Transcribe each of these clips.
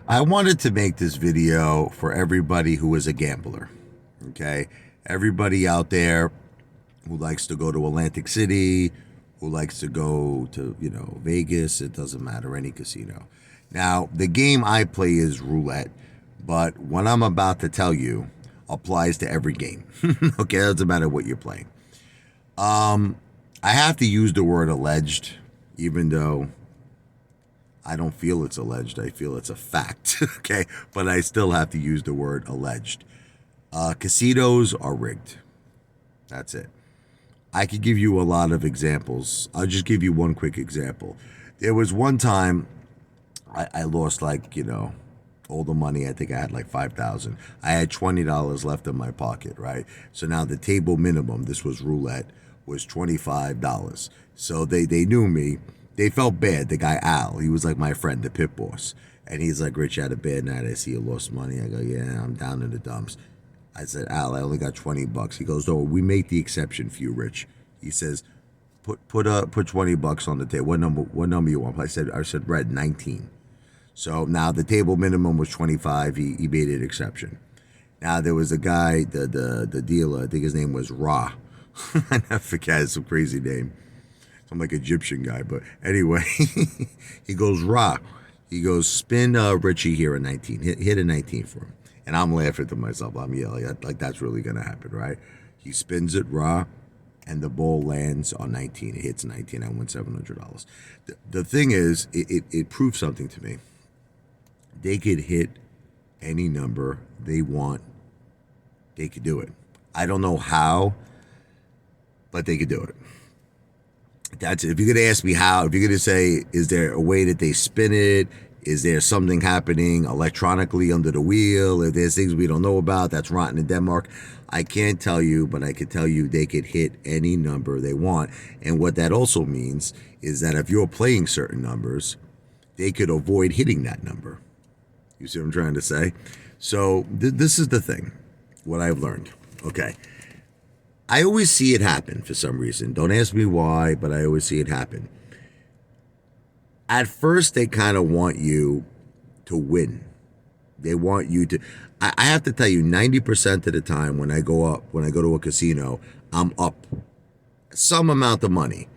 I wanted to make this video for everybody who is a gambler. Okay? Everybody out there who likes to go to Atlantic City, who likes to go to, Vegas, it doesn't matter, any casino. Now, the game I play is roulette, but what I'm about to tell you applies to every game. Okay, it doesn't matter what you're playing. I have to use the word alleged, even though I don't feel it's alleged. I feel it's a fact. Okay, but I still have to use the word alleged. Casinos are rigged. That's it. I could give you a lot of examples. I'll just give you one quick example. There was one time I lost all the money. I think I had like 5,000. I had $20 left in my pocket, right? So now the table minimum, this was roulette, was $25. So they knew me. They felt bad. The guy Al, he was like my friend, the pit boss. And he's like, Rich, you had a bad night. I see you lost money. I go, yeah, I'm down in the dumps. I said, Al, I only got $20. He goes, no, we make the exception for you, Rich. He says, put $20 on the table. What number you want? I said red, 19. So now the table minimum was 25. He made an exception. Now there was a guy, the dealer, I think his name was Ra. I never forget, it's a crazy name. Some like Egyptian guy, but anyway, he goes, Ra. He goes, spin Richie here at 19. Hit a 19 for him. And I'm laughing to myself. I'm yelling, like that's really going to happen, right? He spins it raw, and the ball lands on 19. It hits 19. I win $700. The thing is, it proves something to me. They could hit any number they want. They could do it. I don't know how, but they could do it. That's it. If you're going to ask me how, if you're going to say, is there a way that they spin it? Is there something happening electronically under the wheel? If there's things we don't know about, that's rotten in Denmark. I can't tell you, but I can tell you they could hit any number they want. And what that also means is that if you're playing certain numbers, they could avoid hitting that number. You see what I'm trying to say? So this is the thing, what I've learned. Okay. I always see it happen for some reason. Don't ask me why, but I always see it happen. At first, they kind of want you to win. They want you to. I have to tell you, 90% of the time when I go to a casino, I'm up some amount of money,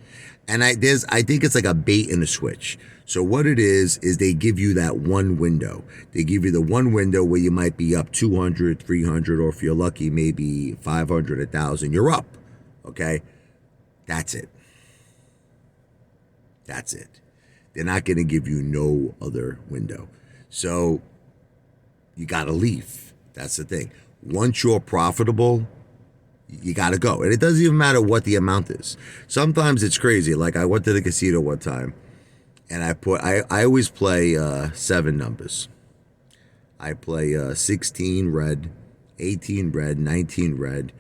and I think it's like a bait and a switch. So what it is they give you that one window. They give you the one window where you might be up 200, 300, or if you're lucky, maybe 500, 1,000. You're up. Okay, that's it. That's it. They're not going to give you no other window. So you got to leave. That's the thing. Once you're profitable, you got to go. And it doesn't even matter what the amount is. Sometimes it's crazy. Like I went to the casino one time and I always play 7 numbers. I play 16 red, 18 red, 19 red,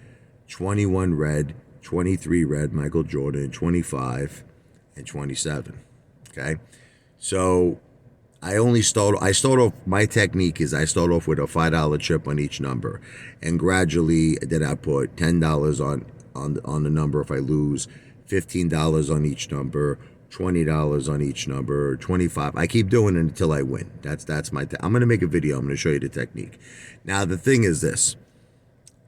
21 red, 23 red, Michael Jordan, 25, and 27. Okay, so I start off. My technique is I start off with a $5 chip on each number, and gradually then I put $10 on the number if I lose, $15 on each number, $20 on each number, 25. I keep doing it until I win. That's my. I'm gonna make a video. I'm gonna show you the technique. Now the thing is this.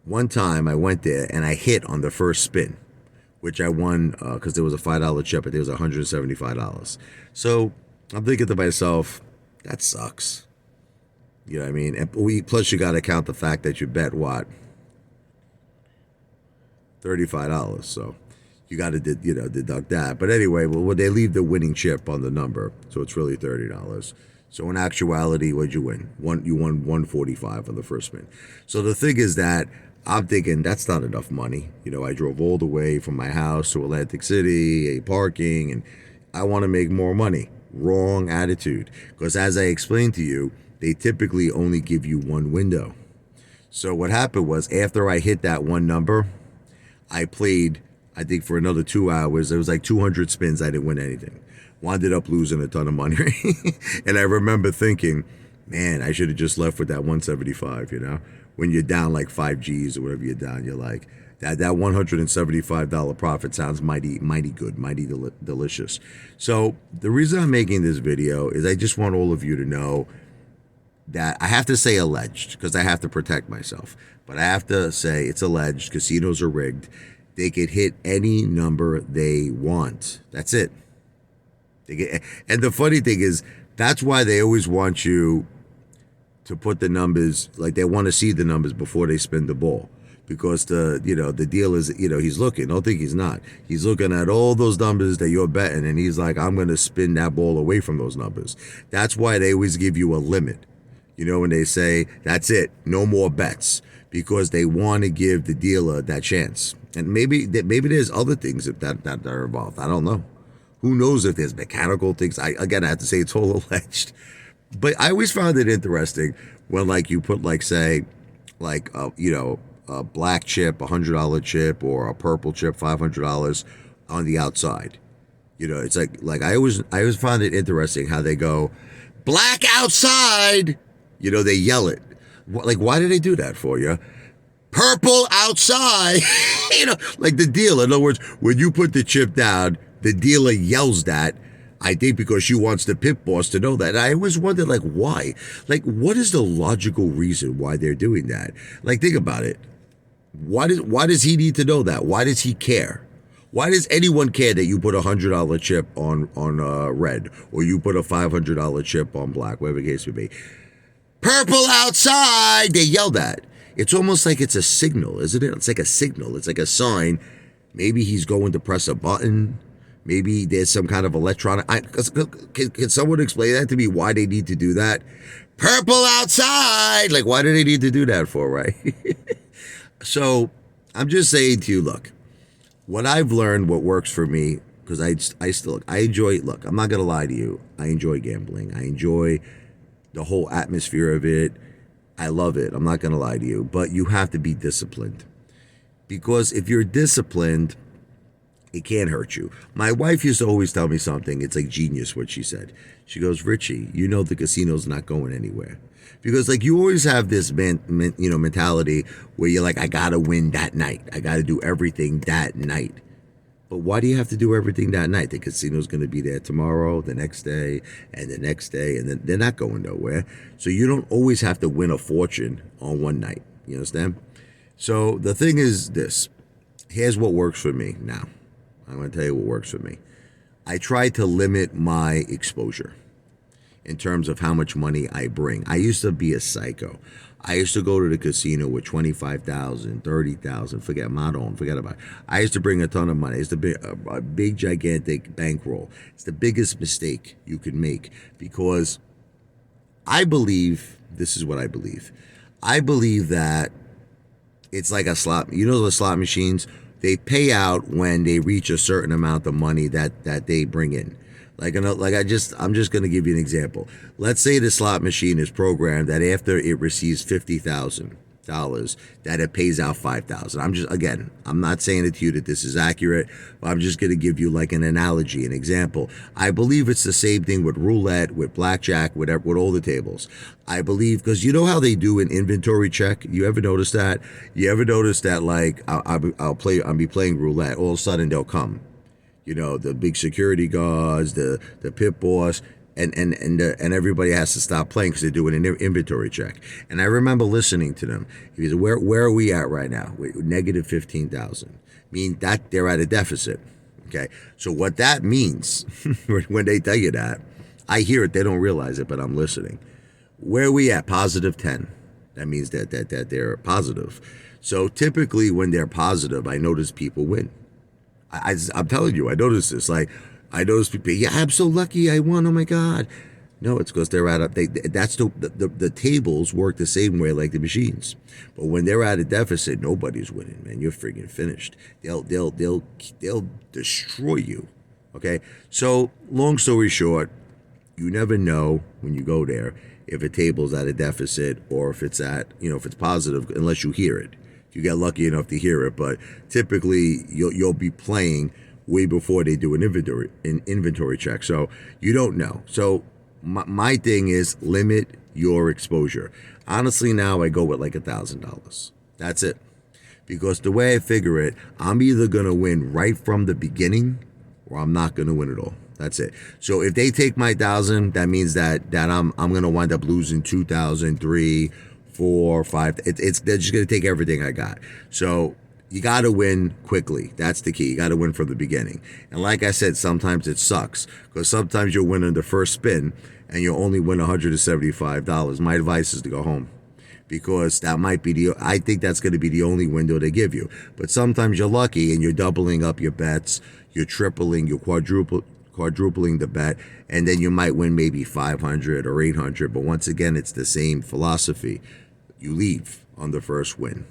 One time I went there and I hit on the first spin, which I won because there was a $5 chip, but there was $175. So I'm thinking to myself, that sucks. You know what I mean? And plus you got to count the fact that you bet what? $35. So you got to deduct that. But anyway, well, they leave the winning chip on the number, so it's really $30. So in actuality, what'd you win? You won 145 on the first spin. So the thing is that I'm thinking that's not enough money. I drove all the way from my house to Atlantic City, parking, and I want to make more money. Wrong attitude. Because as I explained to you, they typically only give you one window. So what happened was after I hit that one number, I played, I think for another 2 hours. It was like 200 spins. I didn't win anything. Wound up losing a ton of money. And I remember thinking, man, I should have just left with that 175, When you're down like 5 G's or whatever you're down, you're like, that $175 profit sounds mighty good, mighty delicious. So the reason I'm making this video is I just want all of you to know that I have to say alleged because I have to protect myself, but I have to say it's alleged. Casinos are rigged. They could hit any number they want. That's it. And the funny thing is, that's why they always want you to put the numbers, like they want to see the numbers before they spin the ball. Because the deal is, he's looking. Don't think he's not. He's looking at all those numbers that you're betting, and he's like, I'm going to spin that ball away from those numbers. That's why they always give you a limit. When they say, that's it, no more bets. Because they want to give the dealer that chance. And maybe there's other things that are involved. I don't know. Who knows if there's mechanical things. I have to say it's all alleged. But I always found it interesting when, like, you put, like, say, like, a black chip, $100 chip, or a purple chip, $500 on the outside. It's like I always find it interesting how they go, black outside. They yell it. Like, why do they do that for you? Purple outside. Like the dealer. In other words, when you put the chip down, the dealer yells that. I think because she wants the pit boss to know that. And I always wondered, like, why? Like, what is the logical reason why they're doing that? Like, think about it. Why does he need to know that? Why does he care? Why does anyone care that you put a $100 chip on red, or you put a $500 chip on black, whatever the case may be? Purple outside! They yell that. It's almost like it's a signal, isn't it? It's like a signal. It's like a sign. Maybe he's going to press a button. Maybe there's some kind of electronic. Can someone explain that to me? Why they need to do that? Purple outside! Like, why do they need to do that for, right? So I'm just saying to you, look, what I've learned, what works for me, because I enjoy, look, I'm not going to lie to you. I enjoy gambling. I enjoy the whole atmosphere of it. I love it. I'm not going to lie to you. But you have to be disciplined. Because if you're disciplined, it can't hurt you. My wife used to always tell me something. It's like genius what she said. She goes, Richie, the casino's not going anywhere. Because, like, you always have this mentality where you're like, I got to win that night. I got to do everything that night. But why do you have to do everything that night? The casino's going to be there tomorrow, the next day, and then they're not going nowhere. So you don't always have to win a fortune on one night. You understand? So the thing is this. Here's what works for me now. I'm going to tell you what works for me. I try to limit my exposure in terms of how much money I bring. I used to be a psycho. I used to go to the casino with $25,000, $30,000. Forget about it. I used to bring a ton of money. I used to be a big, gigantic bankroll. It's the biggest mistake you could make because I believe, this is what I believe. I believe that it's like a slot. The slot machines, they pay out when they reach a certain amount of money that they bring in. I'm just going to give you an example. Let's say the slot machine is programmed that after it receives $50,000, that it pays out $5,000. I'm not saying it to you that this is accurate, but I'm just going to give you like an analogy, an example. I believe it's the same thing with roulette, with blackjack, with all the tables. I believe, because you know how they do an inventory check? You ever notice that? You ever notice that, like, I'll be playing roulette, all of a sudden they'll come. The big security guards, the pit boss, and everybody has to stop playing because they're doing an inventory check. And I remember listening to them. He said, where are we at right now? We're negative 15,000. Mean that they're at a deficit. Okay. So what that means when they tell you that, I hear it, they don't realize it, but I'm listening. Where are we at? Positive 10. That means that they're positive. So typically when they're positive, I notice people win. I'm telling you, I noticed this. Like, I noticed people, yeah, I'm so lucky I won. Oh my God. No, it's because they're at the tables work the same way like the machines. But when they're at a deficit, nobody's winning, man. You're freaking finished. They'll destroy you. Okay. So long story short, you never know when you go there if a table's at a deficit or if it's if it's positive, unless you hear it. You get lucky enough to hear it, but typically you'll be playing way before they do an inventory check. So you don't know. So my thing is limit your exposure. Honestly, now I go with like $1,000. That's it. Because the way I figure it, I'm either going to win right from the beginning or I'm not going to win at all. That's it. So if they take my 1,000, that means that I'm gonna wind up losing 2,000, 3, 4, 5. They're just gonna take everything I got. So you got to win quickly. That's the key. You got to win from the beginning. And like I said, sometimes it sucks because sometimes you'll win in the first spin and you'll only win $175. My advice is to go home, because that might be I think that's going to be the only window they give you. But sometimes you're lucky and you're doubling up your bets, you're tripling, you're quadrupling the bet, and then you might win maybe 500 or 800. But once again, it's the same philosophy. You leave on the first win.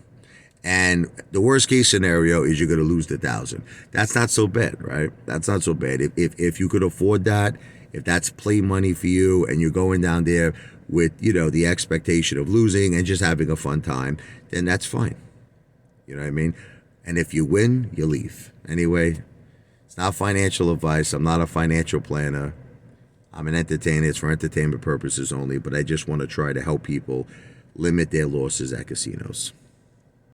And the worst case scenario is you're going to lose the 1,000. That's not so bad, right? That's not so bad. If you could afford that, if that's play money for you and you're going down there with, the expectation of losing and just having a fun time, then that's fine. You know what I mean? And if you win, you leave. Anyway, it's not financial advice. I'm not a financial planner. I'm an entertainer. It's for entertainment purposes only, but I just want to try to help people limit their losses at casinos.